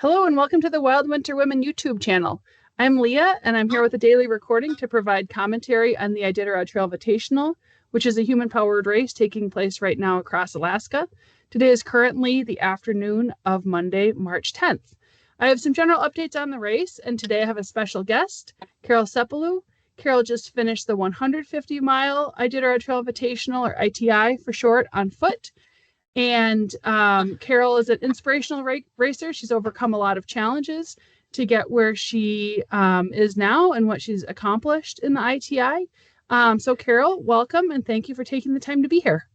Hello and welcome to the Wild Winter Women YouTube channel. I'm Leah and I'm here with a daily recording to provide commentary on the Iditarod Trail Invitational, which is a human-powered race taking place right now across Alaska. Today is currently the afternoon of Monday, March 10th. I have some general updates on the race, and today I have a special guest, Carol Seppilu. Carol just finished the 150-mile Iditarod Trail Invitational, or ITI for short, on foot. And Carol is an inspirational racer. She's overcome a lot of challenges to get where she is now and what she's accomplished in the ITI. So Carol, welcome and thank you for taking the time to be here.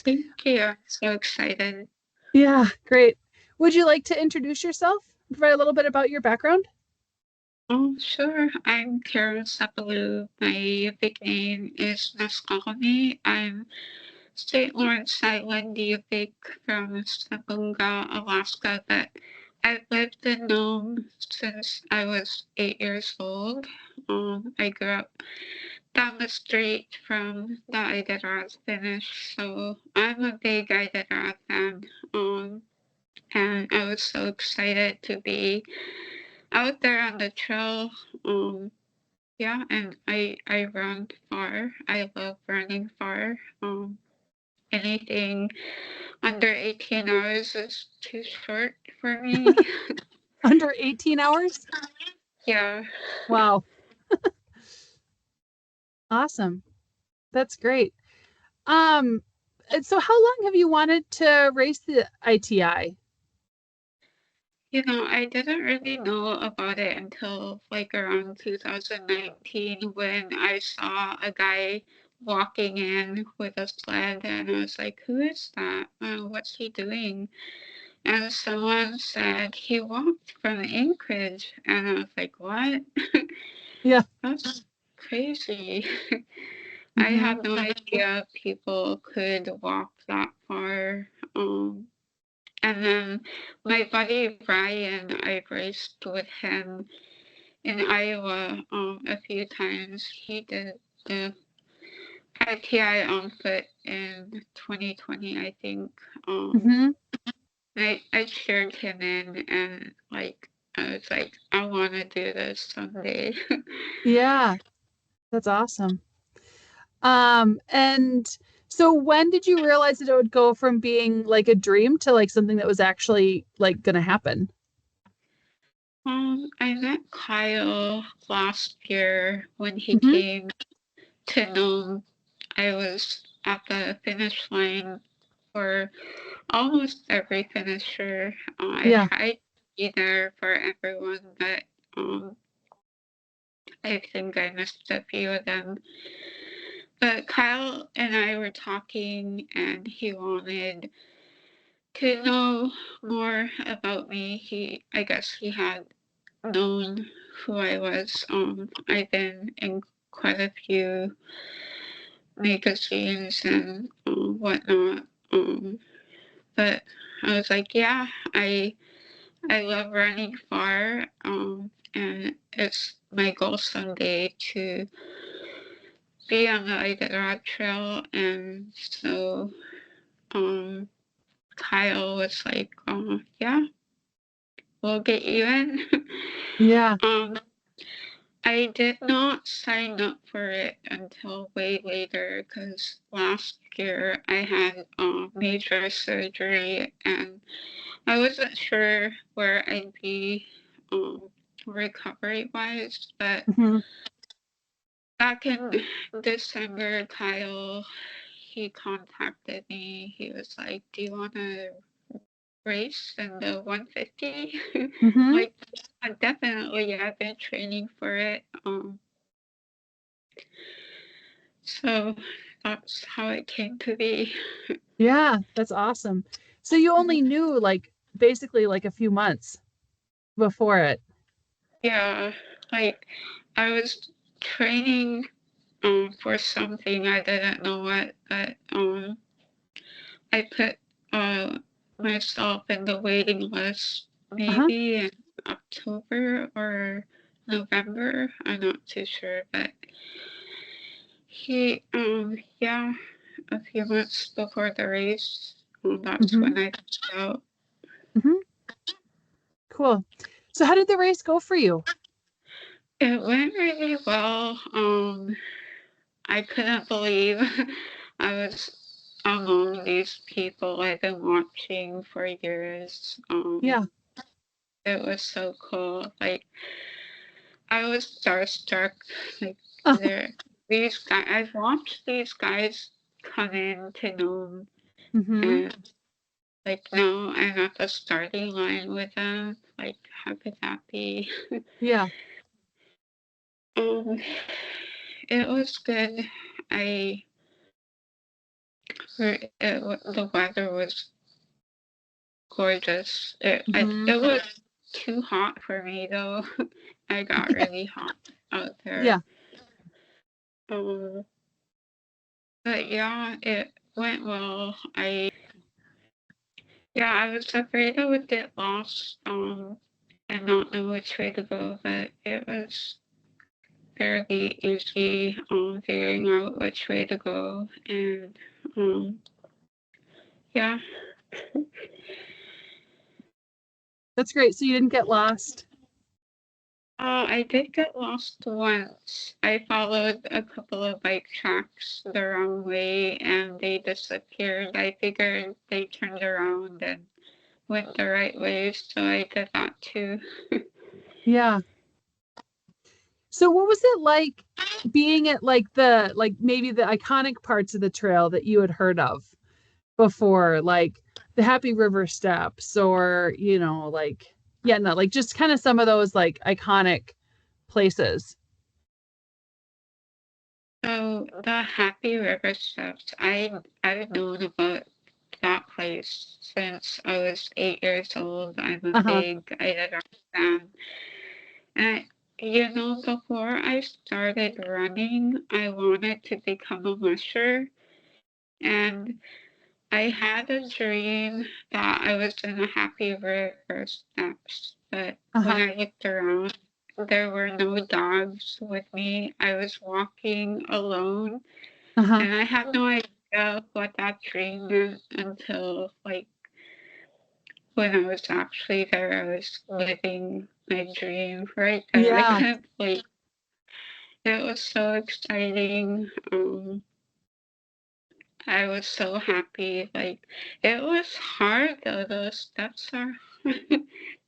Thank you. I'm so excited. Yeah, great. Would you like to introduce yourself? Provide a little bit about your background? Oh, sure. I'm Carol Seppilu. My big name is Nome. I'm St. Lawrence Island Yupik from Sabunga, Alaska, but I've lived in Nome since I was 8 years old. I grew up down the street from the Iditarod finish, so I'm a big Iditarod fan. And I was so excited to be out there on the trail. Yeah, and I run far. I love running far. Anything under 18 hours is too short for me. Under 18 hours? Yeah. Wow. Awesome. That's great. And so how long have you wanted to race the ITI? You know, I didn't really know about it until like around 2019 when I saw a guy walking in with a sled, and I was like, who is that? What's he doing? And someone said he walked from Anchorage, and I was like, what? Yeah. That's crazy. I Mm-hmm. had no idea people could walk that far. And then my buddy Ryan, I raced with him in Iowa a few times. He did the ITI on foot in 2020, I think. Mm-hmm. I cheered him in, and like I was like, I want to do this someday. Yeah, that's awesome. And so when did you realize that it would go from being like a dream to like something that was actually like gonna happen? I met Kyle last year when he Mm-hmm. came to Nome. I was at the finish line for almost every finisher. I Yeah. tried to be there for everyone, but I think I missed a few of them. But Kyle and I were talking, and he wanted to know more about me. I guess he had known who I was. I've been in quite a few magazines and whatnot. But I was like, yeah, I love running far, and it's my goal someday to be on the Iditarod Trail. And so Kyle was like, yeah, we'll get you in. Yeah. um, I did not sign up for it until way later because last year I had major surgery, and I wasn't sure where I'd be recovery wise, but Mm-hmm. back in December, Kyle, he contacted me. He was like, do you want to race in the 150? Mm-hmm. Like, definitely, I've been training for it. So that's how it came to be. Yeah, that's awesome. So you only knew like basically like a few months before it. Yeah, like I was training for something, I didn't know what, but I put myself in the waiting list Uh-huh. maybe in October or November. I'm not too sure, but yeah, a few months before the race, that's Mm-hmm. when I found out. Mm-hmm. Cool. So how did the race go for you? It went really well. I couldn't believe I was among these people I've been watching for years. Yeah. It was so cool. Like I was starstruck. Like there, these guys. I've watched these guys come in to Nome, Mm-hmm. and like now I'm at the starting line with them. Like how could that be? Yeah. Um, it was good. I the weather was gorgeous. Mm-hmm. It was too hot for me though. I got really hot out Yeah. there. Um, but yeah, it went well. I was afraid I would get lost, and not know which way to go, but it was fairly easy, figuring out which way to go, and yeah. That's great. So you didn't get lost. I did get lost once. I followed a couple of bike tracks the wrong way and they disappeared. I figured they turned around and went the right way, so I did that too. Yeah. So what was it like being at like maybe the iconic parts of the trail that you had heard of before, like the Happy River Steps or, like yeah, no, like just kind of some of those like iconic places. So the Happy River Steps, I've known about that place since I was 8 years old. I'm a Uh-huh. big Iditarod fan. And before I started running, I wanted to become a musher. And I had a dream that I was in a Happy River Steps. But when Uh-huh. I looked around, there were no dogs with me. I was walking alone. Uh-huh. And I had no idea what that dream meant until, like, when I was actually there, I was living my dream right there. I Yeah. couldn't believe it was so exciting. I was so happy. Like it was hard though. Those steps are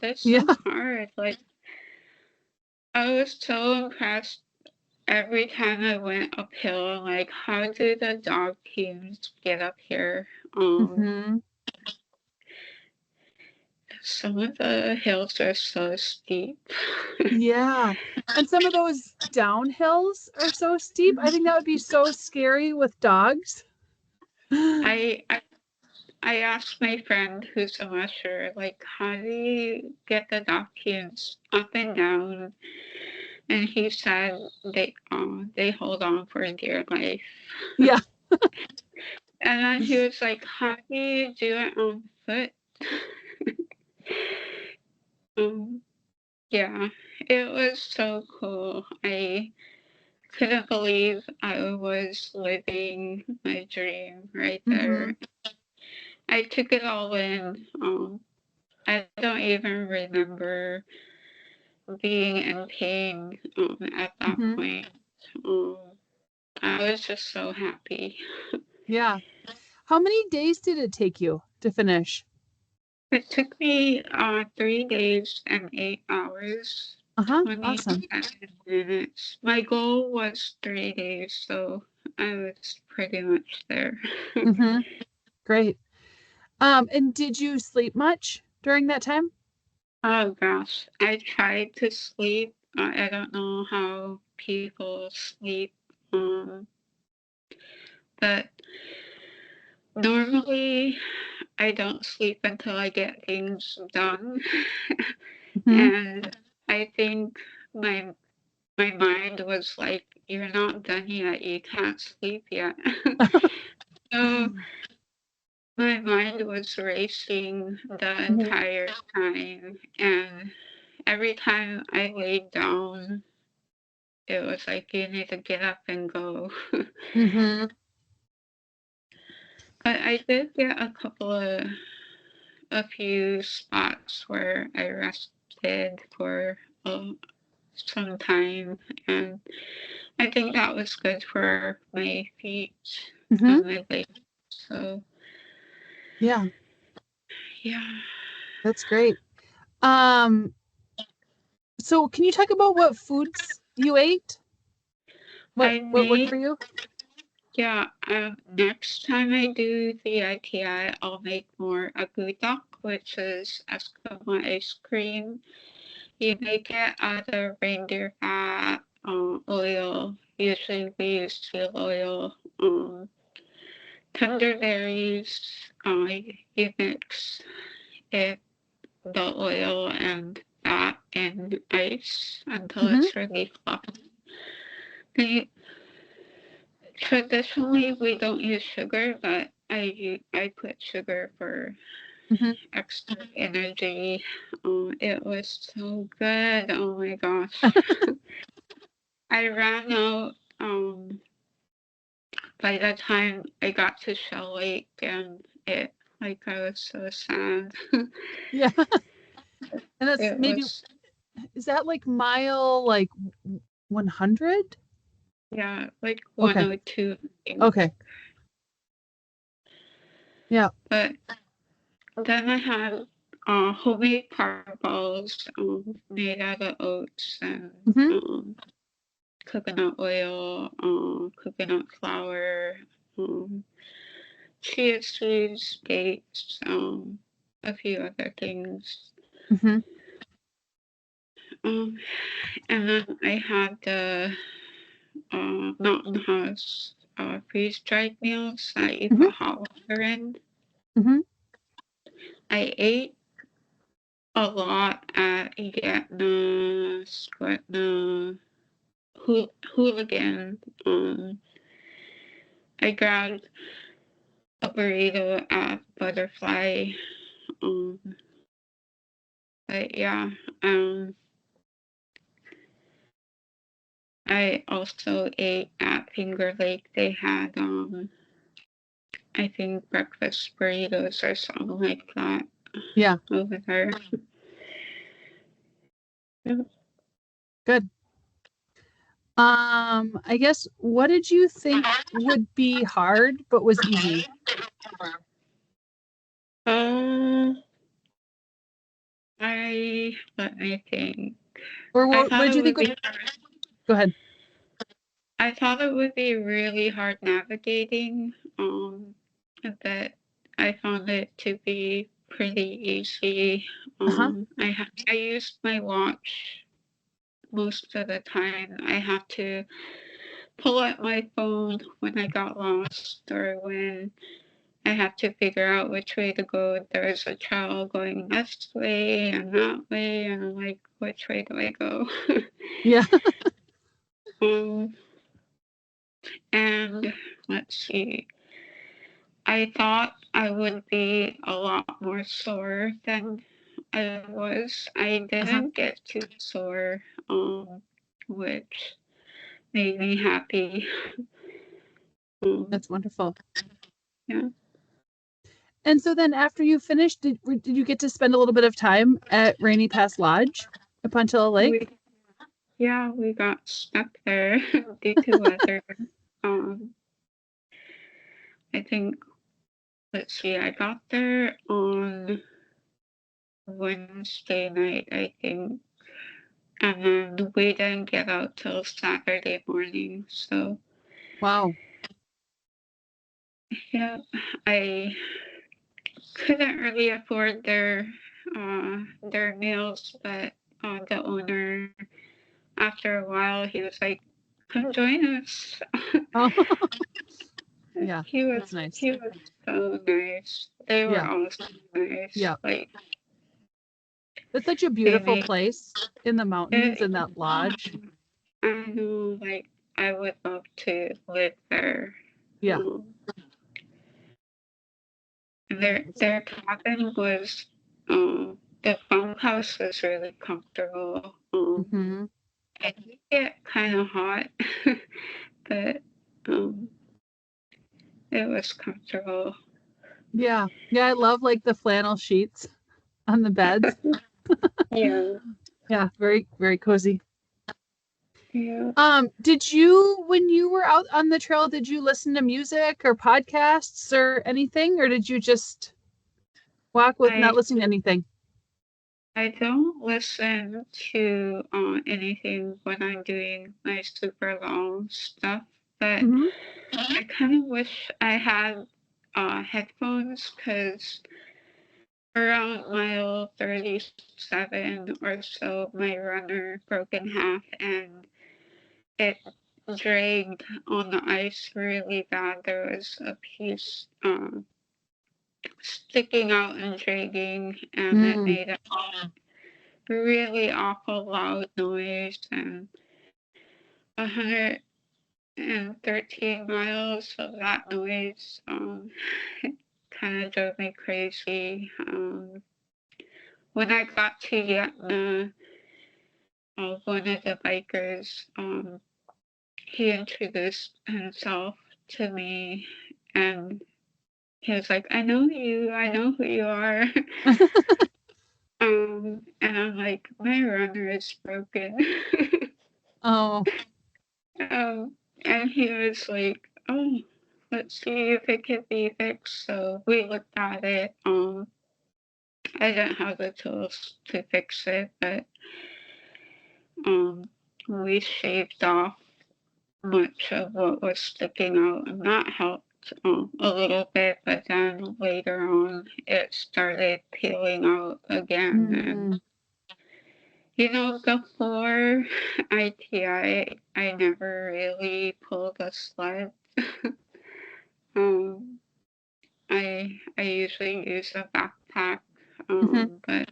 they're Yeah. so hard. Like I was so impressed every time I went uphill. Like how do the dog teams get up here? Hmm. Some of the hills are so steep. Yeah. And some of those downhills are so steep. I think that would be so scary with dogs. I, I I asked my friend who's a musher, like, how do you get the dog teams up and down? And he said they hold on for dear life. Yeah. And then he was like, how do you do it on foot? um, yeah, it was so cool. I couldn't believe I was living my dream right Hmm. there. I took it all in. I don't even remember being in pain at that Hmm. point. Um, I was just so happy. Yeah. How many days did it take you to finish? It took me 3 days and 8 hours, Uh-huh. Awesome. 27 minutes. My goal was 3 days, so I was pretty much there. Hmm. Great. And did you sleep much during that time? Oh gosh, I tried to sleep. I don't know how people sleep, but normally I don't sleep until I get things done. Hmm. And I think my my mind was like, "You're not done yet. You can't sleep yet." So my mind was racing the Hmm. entire time, and every time I laid down, it was like, "You need to get up and go." Hmm. But I did get a few spots where I rested rested for some time, and I think that was good for my feet and my legs. So Yeah, yeah, that's great. So can you talk about what foods you ate? What I worked for made you? yeah. Next time I do the ITI, I'll make more agudak, which is Eskimo ice cream. You make it out of reindeer fat, oil. Usually we use seal oil. Tender berries. You mix it, the oil and fat and ice until Mm-hmm. it's really fluffy. They, Traditionally, we don't use sugar, but I put sugar for Mm-hmm. extra energy. It was so good. Oh my gosh. I ran out by the time I got to Shell Lake, and I was so sad. Yeah. And that's It maybe, was, is that like mile like 100? yeah, like Okay. 102, I think. Okay. Yeah. But then I had homemade carb balls made out of oats and Mm-hmm. coconut oil, coconut flour, um, chia seeds, dates, a few other things. Mm-hmm. Um, and then I had the Mountain House freeze dried meals that you Mm-hmm. put hot water in. Mm-hmm. I ate a lot at Yetna, Squetna, Hooligan. I grabbed a burrito at Butterfly. Um, but yeah, um, I also ate at Finger Lake. They had, I think, breakfast burritos or something like that Yeah. over there. Good. I guess what did you think would be hard but was easy? Um, Let me think. Or I what thought did it you think would would, be go ahead. I thought it would be really hard navigating. But I found it to be pretty easy. Uh-huh. I used my watch most of the time. I have to pull out my phone when I got lost or when I have to figure out which way to go. There's a trail going this way and that way, and I'm like, which way do I go? Yeah. um, and let's see. I thought I would be a lot more sore than I was. I Uh-huh. didn't get too sore, which made me happy. Um, That's wonderful. yeah. And so then after you finished, did you get to spend a little bit of time at Rainy Pass Lodge up until Lake? We Yeah, we got stuck there due to weather. Um, I think, let's see, I got there on Wednesday night, I think, and then we didn't get out till Saturday morning. So Wow. yeah, I couldn't really afford their meals, but the owner, after a while, he was like, "Come join us." Oh, yeah. he was That's nice. he was so nice. They were Yeah. all so nice. Yeah. Like It's such a they beautiful made place in the mountains it. in that lodge. I know, like I would love to live there. Yeah. Um, their cabin was the farmhouse was really comfortable. Mm-hmm. I did get kind of hot, but um, it was comfortable. Yeah. Yeah. I love like the flannel sheets on the beds. Yeah. Yeah, very, very cozy. Yeah. Did you, when you were out on the trail, did you listen to music or podcasts or anything, or did you just walk with not I listening to anything? I don't listen to anything when I'm doing my super long stuff, but Mm-hmm. I kind of wish I had headphones because around mile 37 or so, my runner broke in half and it dragged on the ice really bad. There was a piece sticking out and dragging, and it Mm. made a really awful loud noise. And 113 miles of that noise kind of drove me crazy. When I got to Yetna, one of the bikers, he introduced himself to me and he was like, I know who you are. And I'm like, my runner is broken. Oh. And he was like, oh, let's see if it can be fixed. So we looked at it. I didn't have the tools to fix it, but um, we shaved off much of what was sticking out, and that helped a little bit. But then later on, it started peeling out again. And Mm. before I never really pulled a sled. um, I usually use a backpack, Mm-hmm. but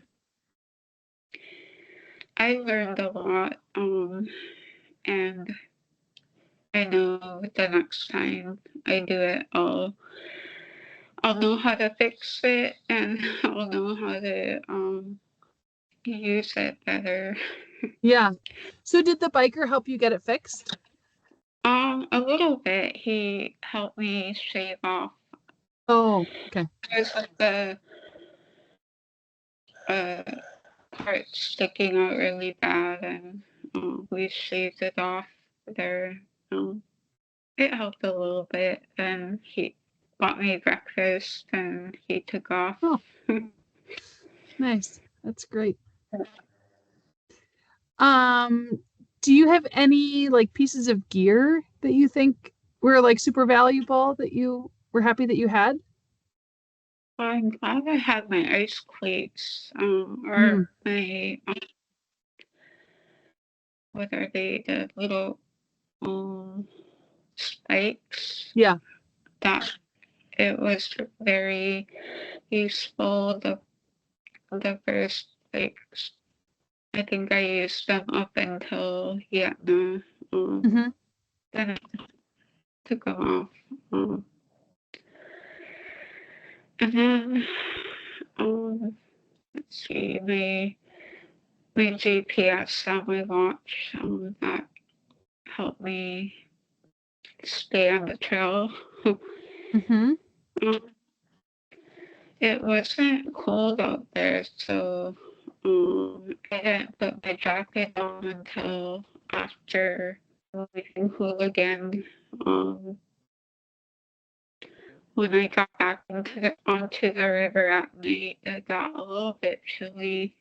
I learned a lot, and I know the next time I do it, I'll know how to fix it and I'll know how to use it better. Yeah. So did the biker help you get it fixed? A little bit. He helped me shave off. Oh, okay. There's like the uh, part sticking out really bad, and we shaved it off there. Um, it helped a little bit, and he got me breakfast, and he took off. Oh, nice. That's great. Um, do you have any like pieces of gear that you think were like super valuable that you were happy that you had? I'm glad I had my ice cleats, Mm. or my what are they? The little spikes. Yeah. That it was very useful. The first like I think I used them up until no, Hmm. then I took them off. Um, and then let's see, my GPS on my watch that helped me stay on the trail. Hmm. um, it wasn't cold out there, so I didn't put my jacket on until after leaving Hooligan. Um, when I got back onto the river at night, it got a little bit chilly.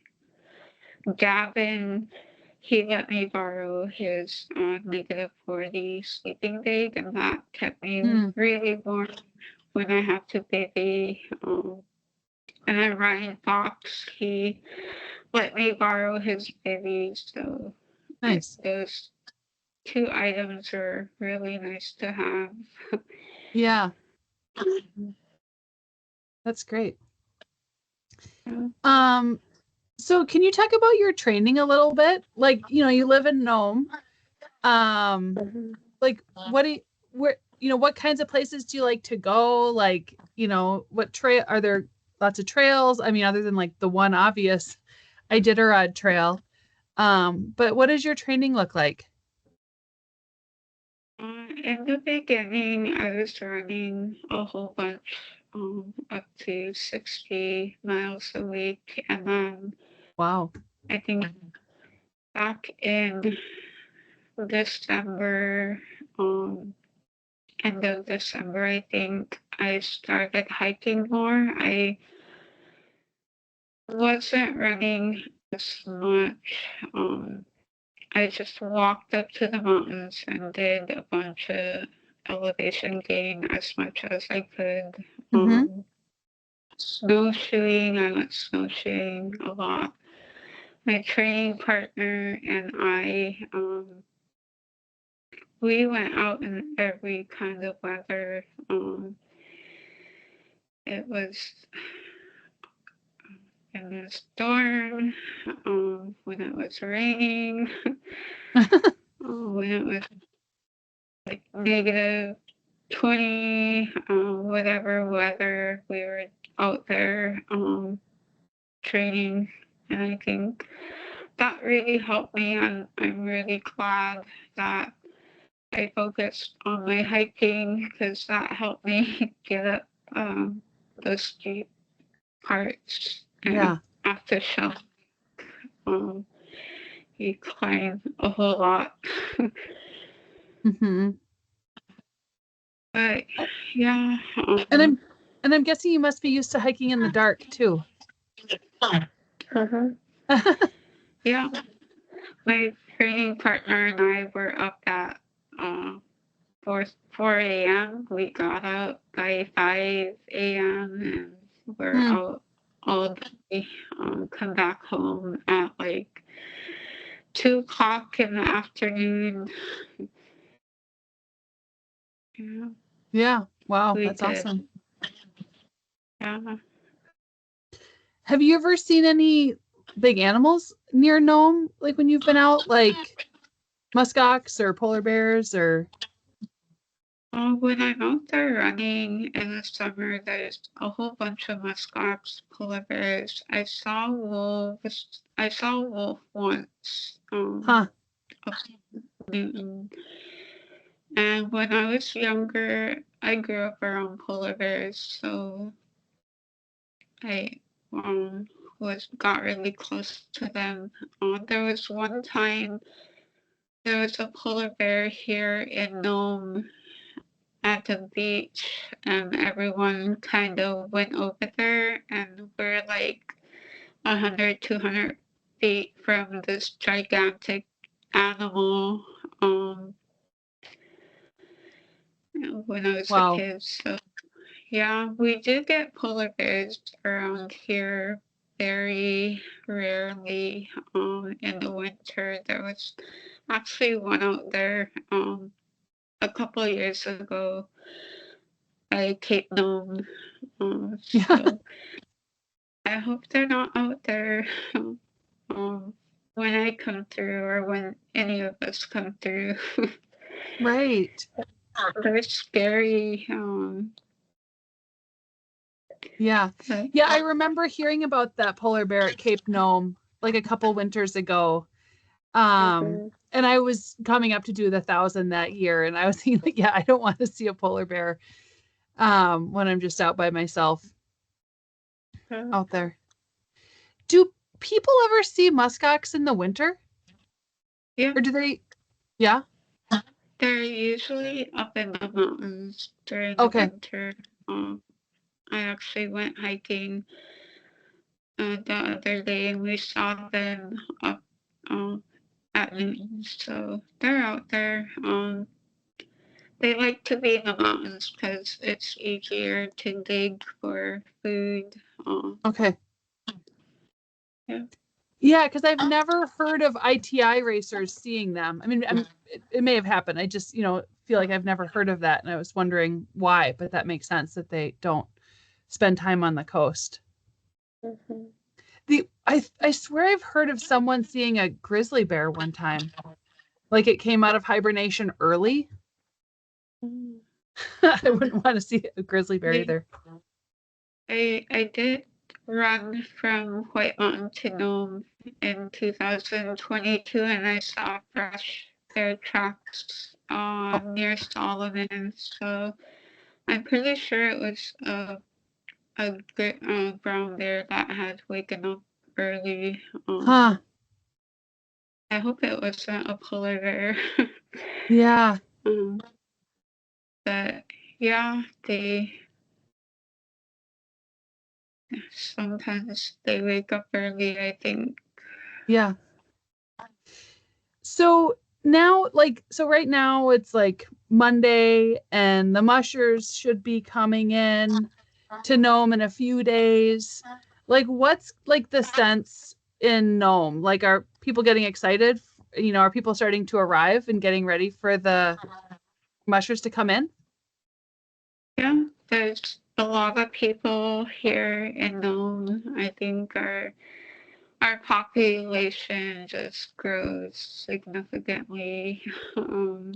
Gavin, he let me borrow his -40 sleeping bag, and that kept me Mm. really warm when I had to baby. And then Ryan Fox, he let me borrow his baby, so Nice. those two items are really nice to have. Yeah, that's great. Um, so can you talk about your training a little bit? Like, you live in Nome. Um, like what do you, where, what kinds of places do you like to go? Like, what trail are there lots of trails? I mean, other than like the one obvious Iditarod Trail. But what does your training look like? In the beginning, I was running a whole bunch, up to 60 miles a week, and then Wow. I think back in December, end of December, I think I started hiking more. I wasn't running as much. I just walked up to the mountains and did a bunch of elevation gain as much as I could. Mm-hmm. Snowshoeing, I went snowshoeing a lot. My training partner and I, we went out in every kind of weather. It was in a storm, when it was raining, when it was like negative 20, whatever weather, we were out there training. And I think that really helped me. And I'm really glad that I focused on my hiking because that helped me get up those steep parts. Yeah. And after Shell, um, you climb a whole lot. Mm-hmm. But yeah, And I'm guessing you must be used to hiking in the dark too. uh-huh. Yeah, my training partner and I were up at uh, 4 a.m. We got up by 5 a.m. and we're Hmm. out all day. Come back home at like 2 o'clock in the afternoon. Yeah, Yeah. Wow, we that's did. awesome. Yeah. Have you ever seen any big animals near Nome, like when you've been out, like muskox or polar bears or? When I'm out there running in the summer, there's a whole bunch of muskox, polar bears. I saw wolves. I saw a wolf once. Huh. Up in Newton. And when I was younger, I grew up around polar bears, so I was got really close to them. There was one time there was a polar bear here in Nome at the beach, and everyone kind of went over there, and we're like 100, 200 feet from this gigantic animal. When I was a Wow. kid, so yeah, we do get polar bears around here very rarely. In the winter, there was actually one out there a couple of years ago at Cape Nome. Yeah. So I hope they're not out there when I come through or when any of us come through. Right. They're scary. Yeah. But, Yeah, I remember hearing about that polar bear at Cape Nome like a couple winters ago. mhm. And I was coming up to do the 1,000 that year, and I was thinking, like, yeah, I don't want to see a polar bear when I'm just out by myself out there. Do people ever see muskox in the winter? Yeah, Or do they? Yeah. they're usually up in the mountains during the Okay. winter. Um, I actually went hiking the other day and we saw them up um, at noon. So they're out there. They like to be in the mountains because it's easier to dig for food. Okay. Yeah. Yeah, because I've never heard of ITI racers seeing them. I mean, it may have happened. I just, feel like I've never heard of that, and I was wondering why. But that makes sense that they don't spend time on the coast. Mhm. I swear I've heard of someone seeing a grizzly bear one time. Like it came out of hibernation early. Mm. I wouldn't want to see a grizzly bear Yeah. either. I did run from White Mountain to Nome in 2022, and I saw fresh bear tracks Oh, near Solomon. So I'm pretty sure it was a good brown bear that had waken up. early. Huh. I hope it wasn't a polar bear. Yeah. But yeah, sometimes they wake up early, I think. Yeah. So now, so right now it's like Monday and the mushers should be coming in to Nome in a few days. Like, what's like the sense in Nome? Like, are people getting excited? Are people starting to arrive and getting ready for the mushers to come in? Yeah, there's a lot of people here in Nome. I think our population just grows significantly. Um,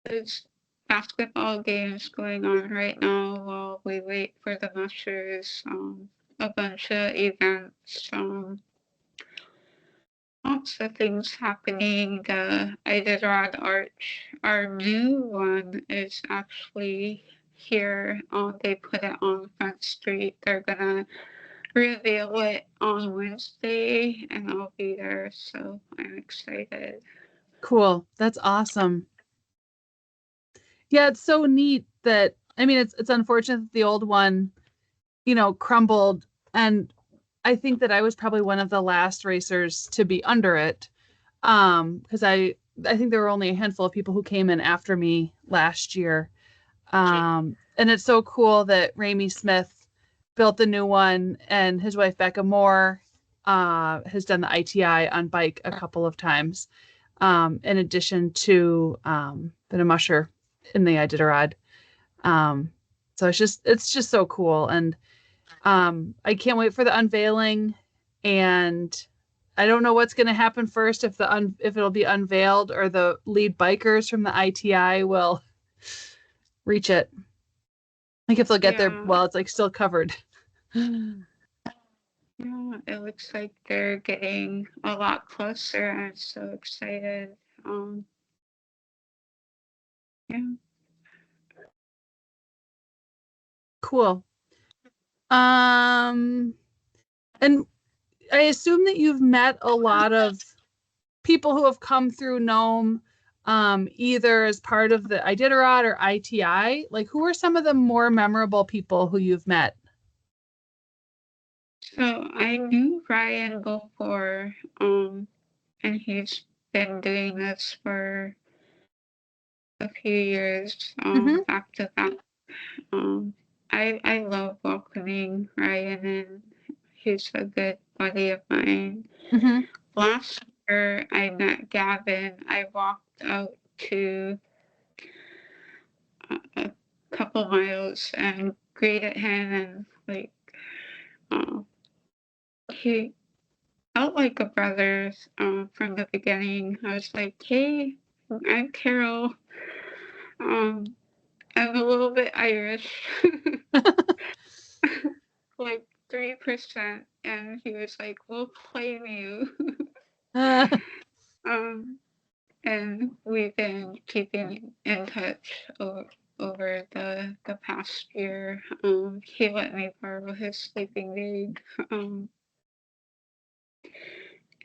there's basketball games going on right now while we wait for the mushers. A bunch of events. Lots of things happening. The Iditarod Arch, our new one, is actually here. They put it on Front Street. They're gonna reveal it on Wednesday, and I'll be there, so I'm excited. Cool. That's awesome. Yeah, it's so neat that I mean it's unfortunate that the old one, crumbled, and I think that I was probably one of the last racers to be under it. Because I think there were only a handful of people who came in after me last year. And it's so cool that Ramey Smith built the new one, and his wife Becca Moore has done the ITI on bike a couple of times, in addition to been a musher in the Iditarod. So it's just so cool, and I can't wait for the unveiling, and I don't know what's going to happen first, if it'll be unveiled or the lead bikers from the ITI will reach it. Like if they'll get there Yeah, while it's like still covered. yeah, it looks like they're getting a lot closer. I'm so excited. Yeah. Cool. And I assume that you've met a lot of people who have come through Nome, either as part of the Iditarod or ITI. Like, who are some of the more memorable people who you've met? So I knew Ryan before, and he's been doing this for a few years, Mm-hmm. back to back. I love welcoming Ryan in. He's a good buddy of mine. Mm-hmm. Last year, I met Gavin. I walked out to a couple miles and greeted him, and like, uh, he felt like a brother from the beginning. I was like, "Hey, I'm Carol. Um, I'm a little bit Irish, like 3%," and he was like, "We'll claim you." um, and we've been keeping in touch over the past year. He let me borrow his sleeping bag,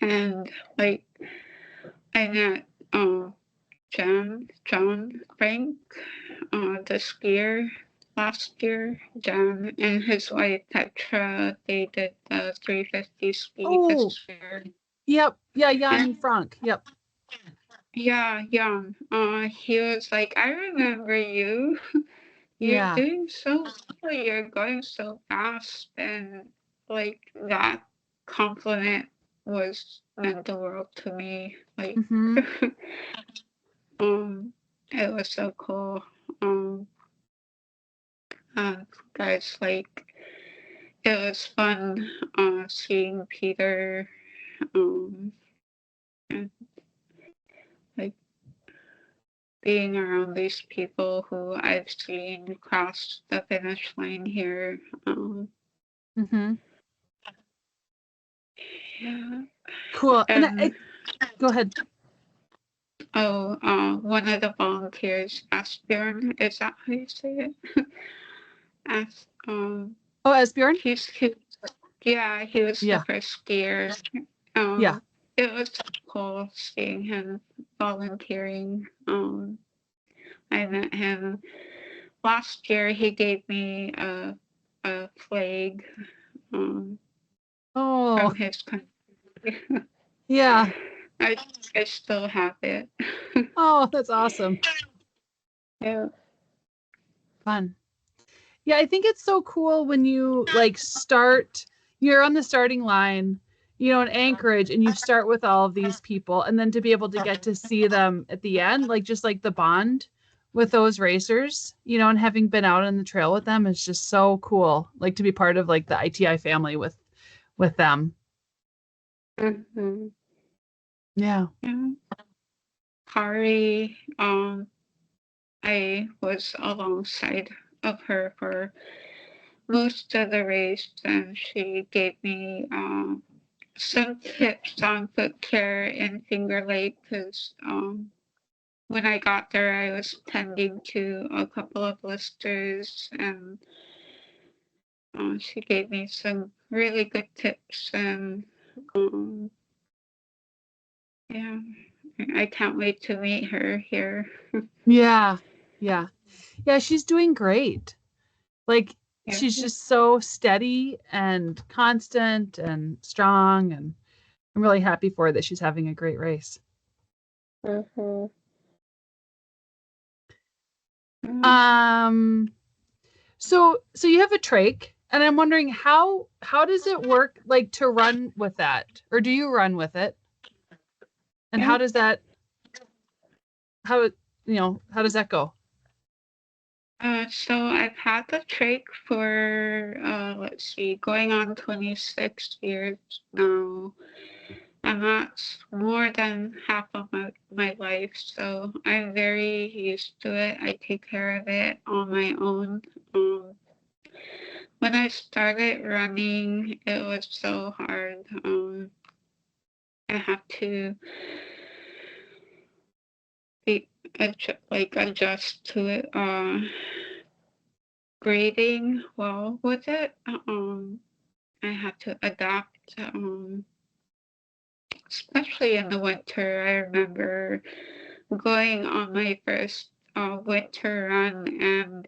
and like I met John Frank, the skier last year. John and his wife Petra, they did the 350 ski Oh, this year. yep. Yeah, Jan And Frank. Yep. yeah, Young. He was like, I remember you. You're Yeah. doing so well. You're going so fast, and like that compliment was meant the world to me. Like, Mm-hmm. um, it was so cool. Um, uh, guys, like it was fun seeing Peter, um, and like being around these people who I've seen cross the finish line here. Mm-hmm. Yeah, Cool. And I and go ahead. one of the volunteers, Asbjorn, is that how you say it? As Oh, Esbjorn? he's Yeah, he was the Yeah. first skier. Yeah. It was cool seeing him volunteering. I met him last year. He gave me a flag Oh, from his country. yeah. I I still have it. Oh, that's awesome. Yeah. Fun. Yeah, I think it's so cool when you like you're on the starting line, in Anchorage, and you start with all of these people, and then to be able to get to see them at the end, like just like the bond with those racers, and having been out on the trail with them is just so cool. Like to be part of like the ITI family with them. Mm-hmm. Yeah. Yeah. Kari, I was alongside of her for most of the race, and she gave me some tips on foot care in Finger Lake because when I got there, I was tending to a couple of blisters, and she gave me some really good tips. And um, yeah, I can't wait to meet her here. Yeah. Yeah. Yeah, she's doing great. Like Yeah. she's just so steady and constant and strong, and I'm really happy for her that she's having a great race. Mm-hmm. Um, so you have a trach, and I'm wondering how does it work like to run with that? Or do you run with it? And Yeah. how does that how how does that go? So I've had the trach for let's see, going on 26 years now, and that's more than half of my life. So I'm very used to it. I take care of it on my own. When I started running, it was so hard. I have to be adjust to it. Grading well with it. I had to adapt, especially in the winter. I remember going on my first winter run, and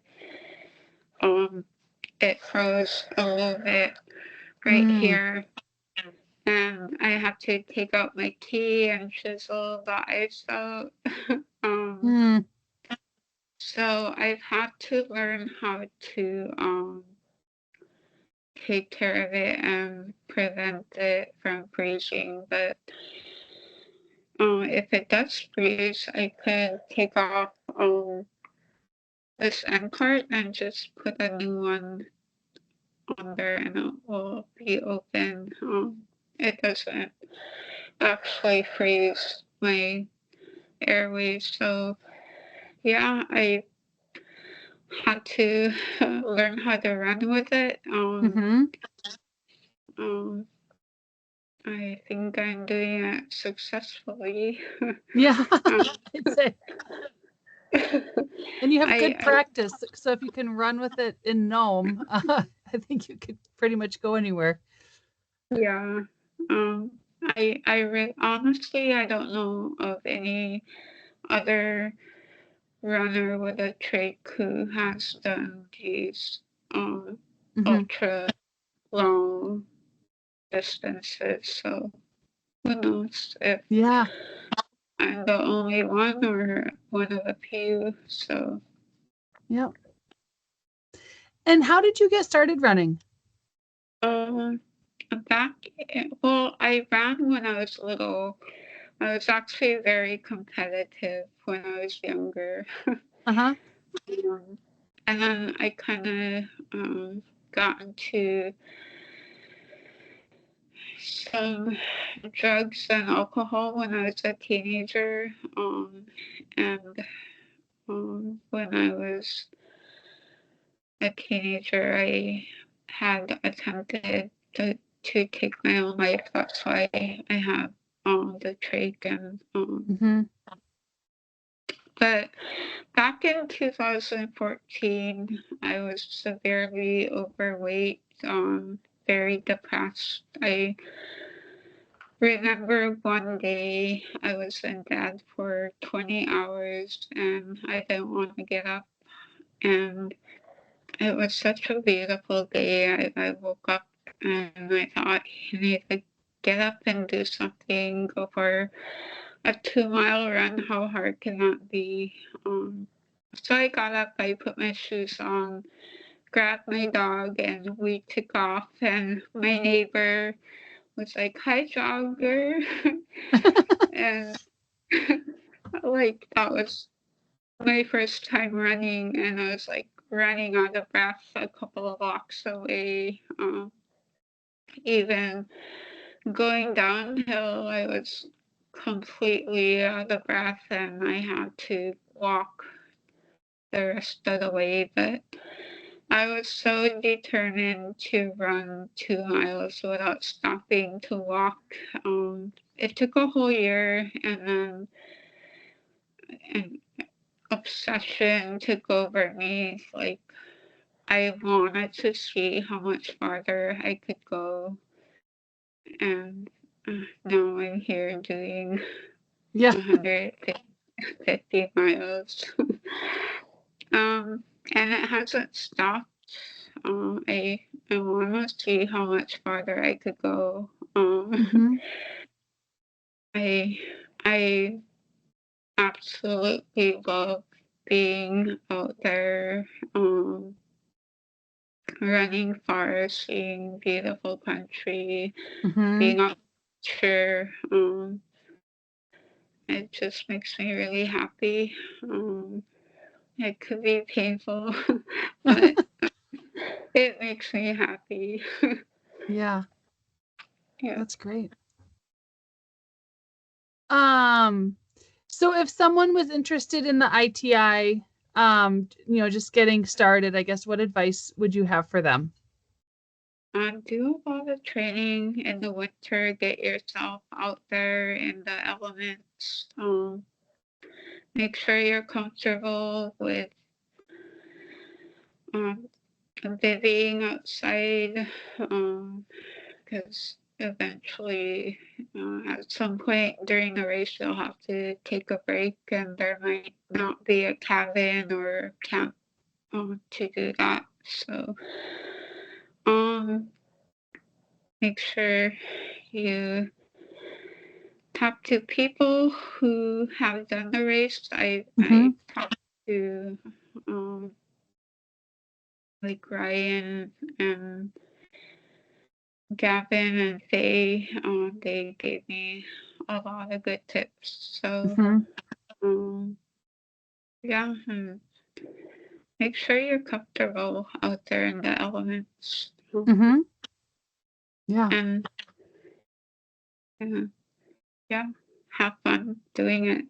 um, it froze a little bit right Mm, here, and I had to take out my key and chisel the ice out. um, mm, so I've had to learn how to take care of it and prevent it from freezing. But if it does freeze, I could take off this end part and just put a new one on there, and it will be open. It doesn't actually freeze my airways. So yeah, I had to learn how to run with it. mm-hmm. Um, I think I'm doing it successfully. Yeah, um, I'd say. And you have good I practice. So if you can run with it in Nome, I think you could pretty much go anywhere. yeah. Honestly, I don't know of any other runner with a trach who has done these um Hmm. ultra long distances. So who knows if Yeah. I'm the only one or one of a few. So Yeah. And how did you get started running? um well, I ran when I was little. I was actually very competitive when I was younger. Uh-huh. Um, and then I kind of got into some drugs and alcohol when I was a teenager. And when I was a teenager, I had attempted to take my own life. That's why I have the trach. And Hmm. but back in 2014, I was severely overweight. very depressed. I remember one day I was in bed for 20 hours and I didn't want to get up. And it was such a beautiful day. I woke up and I thought, you need to get up and do something, go for a 2-mile run. How hard can that be? So I got up, I put my shoes on, grabbed my dog, and we took off. And my neighbor was like, "Hi, jogger." And like that was my first time running, and I was like running out of breath a couple of blocks away. Even going downhill, I was completely out of breath, and I had to walk the rest of the way. But I was so determined to run 2 miles without stopping to walk. It took a whole year, and then an obsession took over me. Like, I wanted to see how much farther I could go. And now I'm here doing 150 miles. And it hasn't stopped. I want to see how much farther I could go. I absolutely love being out there, running far, seeing beautiful country, being on nature. It just makes me really happy. It could be painful, but it makes me happy. Yeah. Yeah. That's great. So if someone was interested in the ITI, just getting started, I guess, what advice would you have for them? Do a lot of training in the winter. Get yourself out there in the elements. Make sure you're comfortable with being outside, because eventually, at some point during the race, you'll have to take a break, and there might not be a cabin or camp to do that. So, make sure you talk to people who have done the race. I talked to like Ryan and Gavin and Faye. They gave me a lot of good tips. So yeah, make sure you're comfortable out there in the elements. Yeah. And yeah, have fun doing it.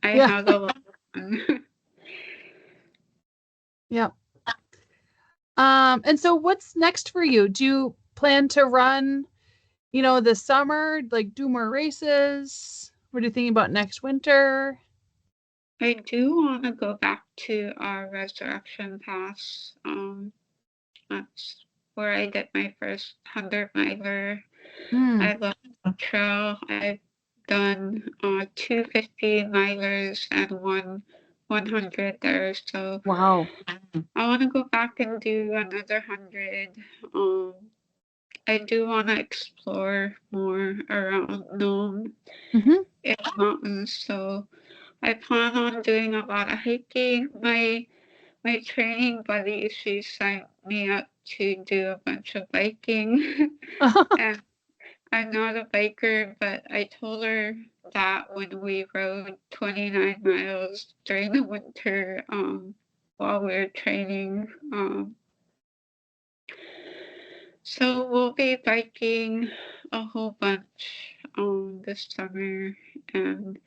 I had a lot of fun. Yeah. And so what's next for you? Do you plan to run, this summer, like do more races? What are you thinking about next winter? I do want to go back to our Resurrection Pass. That's where I did my first 100-miler. I love the trail. I've done 2 50-milers and 100 there. So Wow. I want to go back and do another 100. I do want to explore more around Nome in the mountains. So I plan on doing a lot of hiking. My training buddy, she signed me up to do a bunch of biking. And I'm not a biker, but I told her that when we rode 29 miles during the winter, while we were training. So we'll be biking a whole bunch this summer, and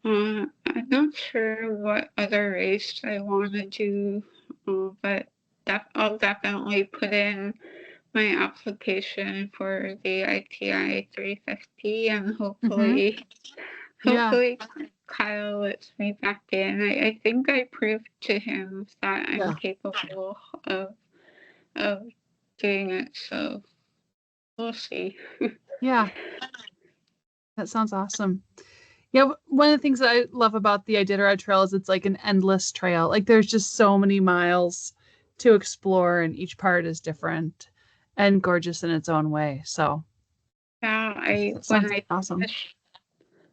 I'm not sure what other race I want to do, but I'll definitely put in my application for the ITI 350, and hopefully Kyle lets me back in. I think I proved to him that I'm capable of doing it, so we'll see. Yeah, that sounds awesome. Yeah, one of the things that I love about the Iditarod Trail is it's like an endless trail. Like there's just so many miles to explore, and each part is different and gorgeous in its own way. So Yeah, that sounds awesome.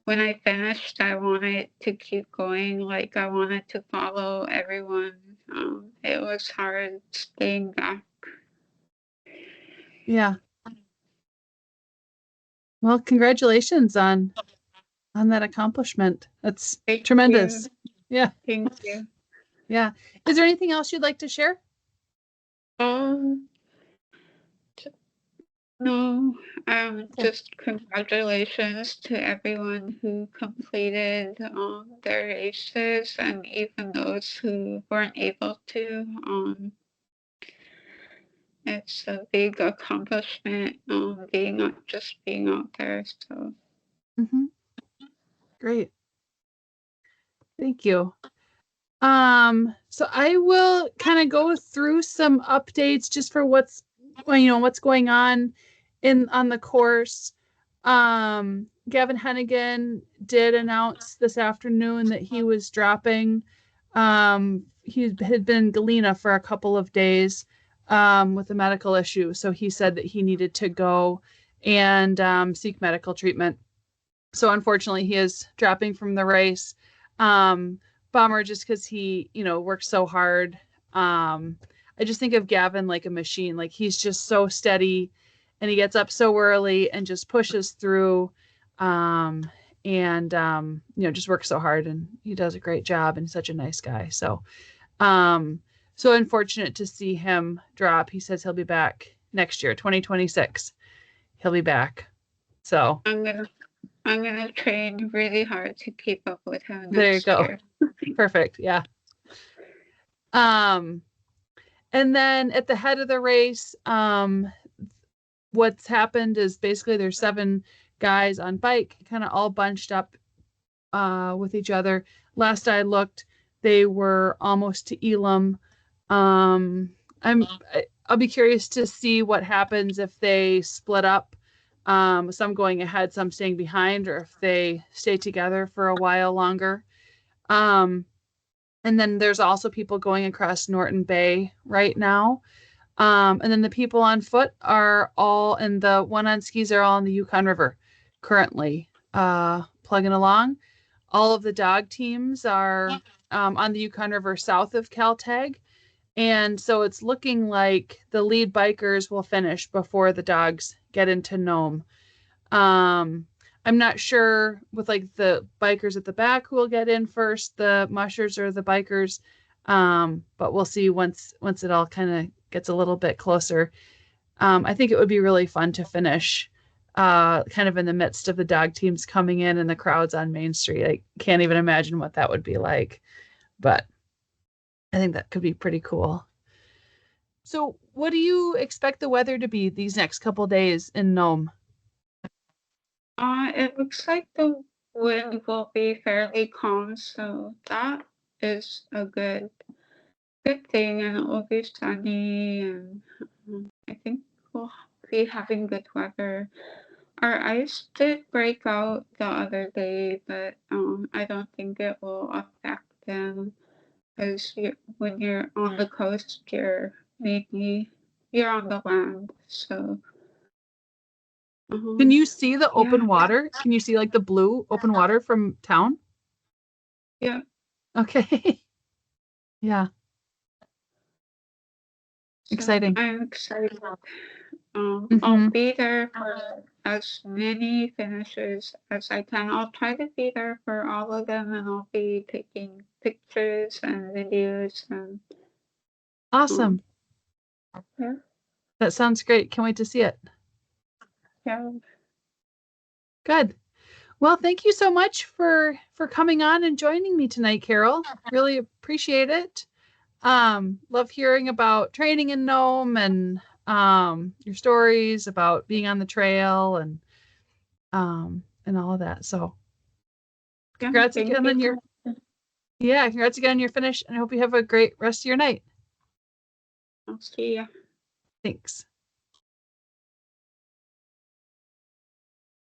when I finished, I wanted to keep going. Like I wanted to follow everyone. It was hard staying back. Yeah. Well, congratulations on that accomplishment. That's Thank tremendous. you. Yeah. Thank you. Yeah. Is there anything else you'd like to share? Um, no, Okay. just congratulations to everyone who completed their races and even those who weren't able to. It's a big accomplishment, being out there. So Mm-hmm. Great. Thank you. So I will kind of go through some updates just for what's going on on the course. Gavin Hennigan did announce this afternoon that he was dropping. He had been in Galena for a couple of days with a medical issue, so he said that he needed to go and seek medical treatment. So unfortunately, he is dropping from the race. Um, Bummer, just because he, works so hard. I just think of Gavin like a machine. Like he's just so steady, and he gets up so early and just pushes through. Just works so hard, and he does a great job, and such a nice guy. Um, so unfortunate to see him drop. He says he'll be back next year, 2026. He'll be back. So I'm gonna train really hard to keep up with him there you next go. year. Perfect. Yeah. Um, and then at the head of the race, what's happened is basically there's 7 guys on bike, kind of all bunched up with each other. Last I looked, they were almost to Elam. Um, I'll be curious to see what happens if they split up. Some going ahead, some staying behind, or if they stay together for a while longer. Um, and then there's also people going across Norton Bay right now. And then the people on foot are all, and the one on skis are all in the Yukon River currently, plugging along. All of the dog teams are on the Yukon River south of Caltag. And so it's looking like the lead bikers will finish before the dogs get into Nome. I'm not sure with like the bikers at the back who will get in first, the mushers or the bikers. But we'll see once it all kind of gets a little bit closer. I think it would be really fun to finish kind of in the midst of the dog teams coming in and the crowds on Main Street. I can't even imagine what that would be like, but I think that could be pretty cool. So, what do you expect the weather to be these next couple days in Nome? It looks like the wind will be fairly calm, so that is a good thing, and it will be sunny, and I think we'll be having good weather. Our ice did break out the other day, but I don't think it will affect them because when you're on the coast, you're on the land, so. Can you see the Yeah, open water? Can you see like the blue open water from town? yeah. Okay. Yeah. So Exciting. I'm excited. I'll Hmm. be there for as many finishes as I can. I'll try to be there for all of them, and I'll be taking pictures and videos and um, Awesome. yeah, That sounds great. Can't wait to see it. yeah. Good. Well, thank you so much for coming on and joining me tonight, Carol. Really appreciate it. Love hearing about training in Nome and your stories about being on the trail and all of that. So Yeah, congrats thank again you. on your yeah, congrats again on your finish, and I hope you have a great rest of your night. I'll see you. Thanks.